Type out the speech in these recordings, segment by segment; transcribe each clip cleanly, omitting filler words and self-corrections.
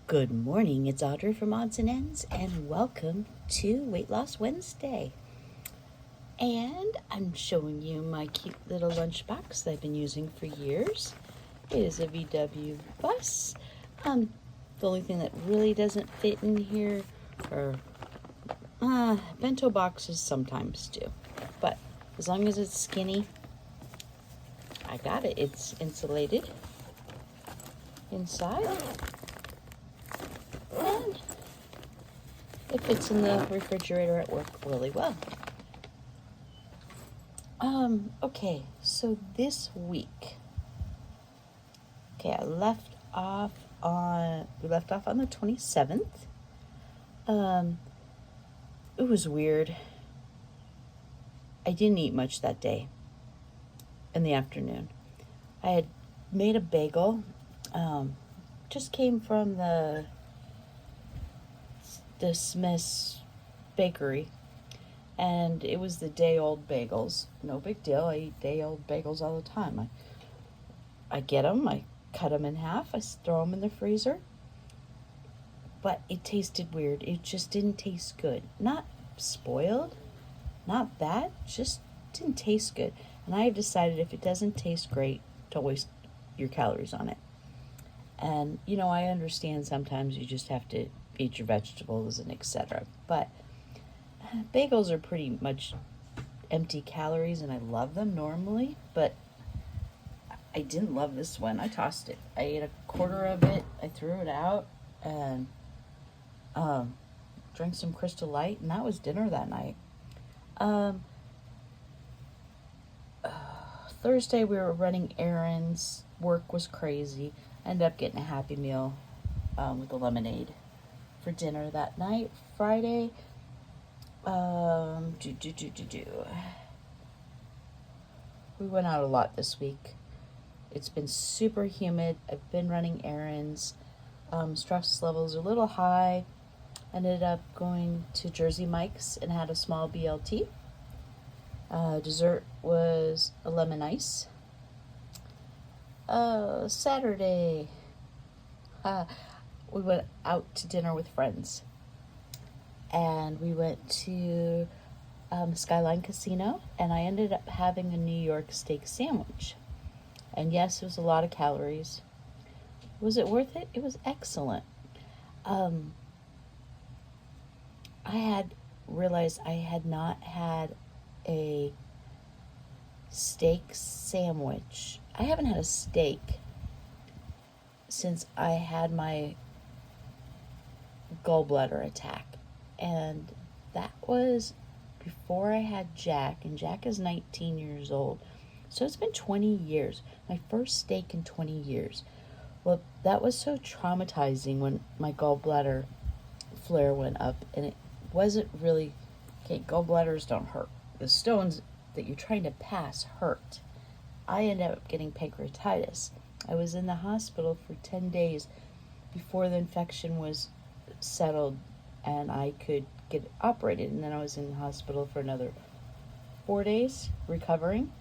Good morning, it's Audrey from Odds and Ends, and welcome to Weight Loss Wednesday. And I'm showing you my cute little lunchbox that I've been using for years. It is a VW bus. The only thing that really doesn't fit in here are bento boxes sometimes do. But as long as it's skinny, I got it. It's insulated inside. And it fits in the refrigerator at work really well. Okay, so this week, we left off on the 27th. It was weird. I didn't eat much that day in the afternoon. I had made a bagel, just came from the Smith's bakery, and it was the day-old bagels. No big deal. I eat day-old bagels all the time. I get them, I cut them in half, I throw them in the freezer. But it tasted weird. It just didn't taste good. Not spoiled, not bad, just didn't taste good. And I have decided if it doesn't taste great, don't waste your calories on it. And, I understand sometimes you just have to eat your vegetables and etc. But bagels are pretty much empty calories, and I love them normally, but I didn't love this one. I tossed it. I ate a quarter of it. I threw it out and drank some Crystal Light, and that was dinner that night. Thursday we were running errands. Work was crazy. I ended up getting a Happy Meal with a lemonade for dinner that night. Friday, we went out a lot this week. It's been super humid. I've been running errands. Stress levels are a little high. Ended up going to Jersey Mike's and had a small BLT. Dessert was a lemon ice. Saturday, we went out to dinner with friends, and we went to Skyline Casino, and I ended up having a New York steak sandwich. And yes, it was a lot of calories. Was it worth it? It was excellent. I had realized I had not had a steak sandwich. I haven't had a steak since I had my gallbladder attack, and that was before I had Jack, and Jack is 19 years old, so it's been 20 years, my first steak in 20 years. Well, that was so traumatizing when my gallbladder flare went up, and it wasn't really, okay, gallbladders don't hurt. The stones that you're trying to pass hurt. I ended up getting pancreatitis. I was in the hospital for 10 days before the infection was settled and I could get operated, and then I was in the hospital for another 4 days recovering.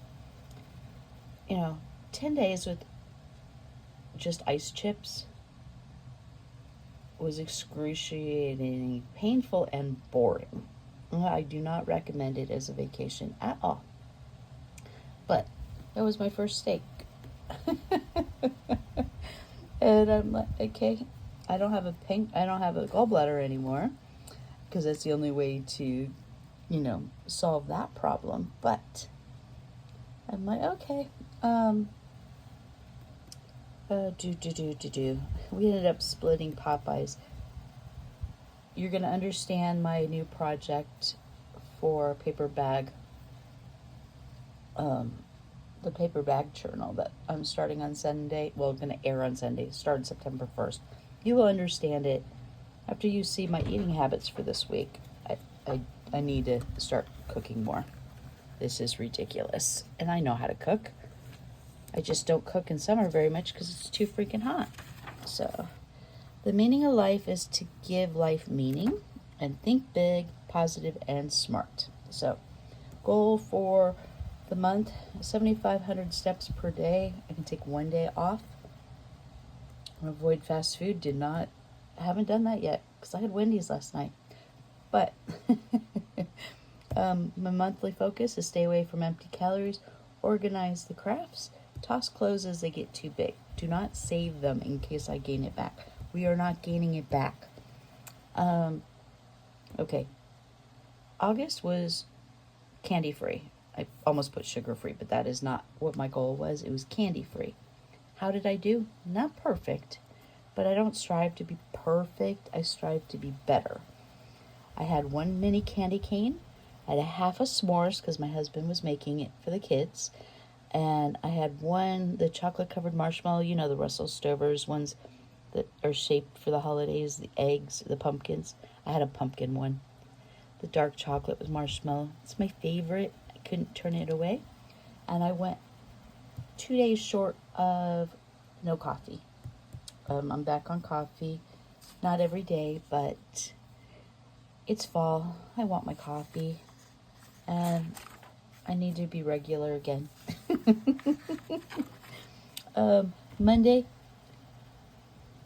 10 days with just ice chips was excruciatingly painful and boring. I do not recommend it as a vacation at all. But that was my first steak. And I'm like, okay, I don't have a gallbladder anymore, because that's the only way to, solve that problem. But I'm like, okay, we ended up splitting Popeyes. You're going to understand my new project for paper bag, the paper bag journal that I'm starting on Sunday. Well, going to air on Sunday, started September 1st. You will understand it after you see my eating habits for this week. I need to start cooking more. This is ridiculous. And I know how to cook. I just don't cook in summer very much because it's too freaking hot. So the meaning of life is to give life meaning and think big, positive, and smart. So goal for the month, 7,500 steps per day. I can take one day off. Avoid fast food. Did not I haven't done that yet because I had Wendy's last night. But my monthly focus is stay away from empty calories, organize the crafts, toss clothes as they get too big. Do not save them in case I gain it back. We are not gaining it back. Okay. August was candy free. I almost put sugar free, but that is not what my goal was. It was candy free. How did I do? Not perfect, but I don't strive to be perfect. I strive to be better. I had one mini candy cane. I had a half a s'mores because my husband was making it for the kids. And I had the chocolate covered marshmallow, the Russell Stover's ones that are shaped for the holidays, the eggs, the pumpkins. I had a pumpkin one. The dark chocolate with marshmallow. It's my favorite. I couldn't turn it away. And I went 2 days short of no coffee. I'm back on coffee. Not every day, but it's fall. I want my coffee. And I need to be regular again. Monday,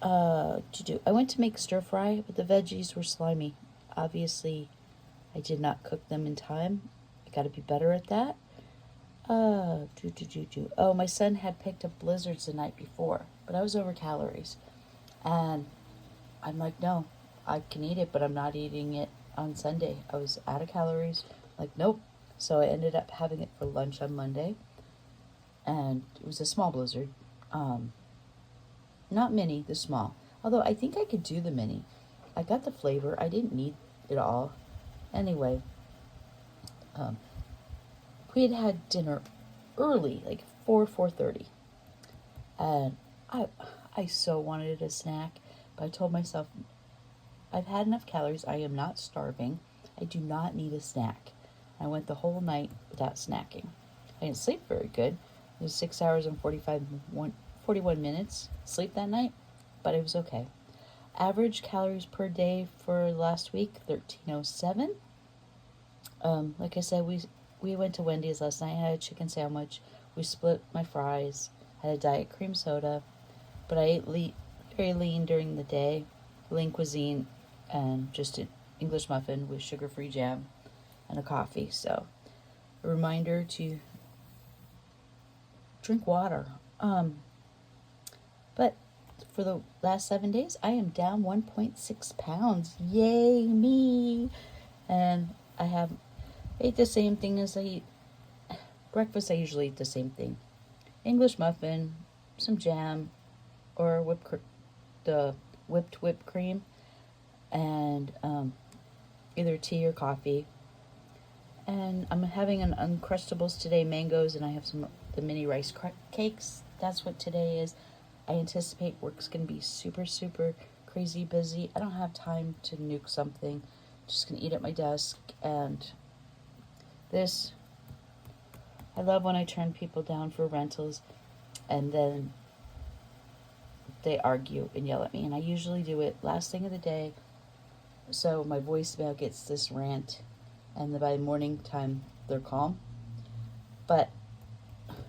I went to make stir fry, but the veggies were slimy. Obviously, I did not cook them in time. I got to be better at that. Oh, my son had picked up blizzards the night before, but I was over calories. And I'm like, no, I can eat it, but I'm not eating it on Sunday. I was out of calories. Like, nope. So I ended up having it for lunch on Monday. And it was a small blizzard. Not mini, the small. Although I think I could do the mini. I got the flavor. I didn't need it all. Anyway, we had dinner early, like 4:30. And I so wanted a snack. But I told myself, I've had enough calories. I am not starving. I do not need a snack. I went the whole night without snacking. I didn't sleep very good. It was 6 hours and 41 minutes sleep that night, but it was okay. Average calories per day for last week, 1307. Like I said, we went to Wendy's last night. I had a chicken sandwich. We split my fries. Had a diet cream soda, but I ate very lean during the day. Lean cuisine and just an English muffin with sugar-free jam and a coffee. So a reminder to drink water. But for the last 7 days, I am down 1.6 pounds. Yay, me! And I ate the same thing as I eat. Breakfast, I usually eat the same thing. English muffin, some jam, or the whipped whipped cream, and either tea or coffee. And I'm having an Uncrustables today, mangoes, and I have the mini rice cakes. That's what today is. I anticipate work's going to be super, super crazy busy. I don't have time to nuke something. Just going to eat at my desk. And I love when I turn people down for rentals and then they argue and yell at me. And I usually do it last thing of the day. So my voicemail gets this rant. And by morning time, they're calm. But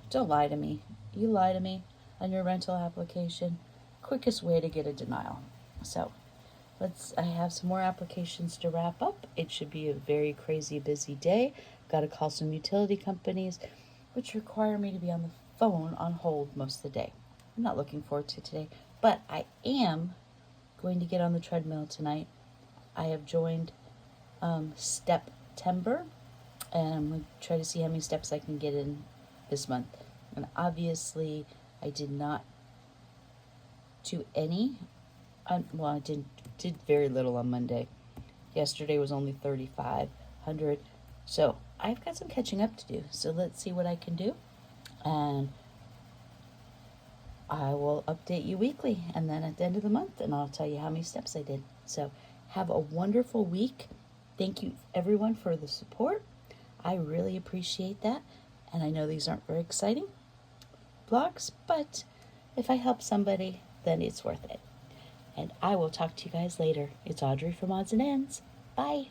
don't lie to me. You lie to me on your rental application. Quickest way to get a denial. So I have some more applications to wrap up. It should be a very crazy busy day. Got to call some utility companies, which require me to be on the phone on hold most of the day. I'm not looking forward to today, but I am going to get on the treadmill tonight. I have joined Step Tember, and I'm going to try to see how many steps I can get in this month. And obviously, I did not do any. I did very little on Monday. Yesterday was only 3,500. So I've got some catching up to do. So let's see what I can do. And I will update you weekly. And then at the end of the month, and I'll tell you how many steps I did. So have a wonderful week. Thank you, everyone, for the support. I really appreciate that. And I know these aren't very exciting blogs, but if I help somebody, then it's worth it. And I will talk to you guys later. It's Audrey from Odds and Ends. Bye.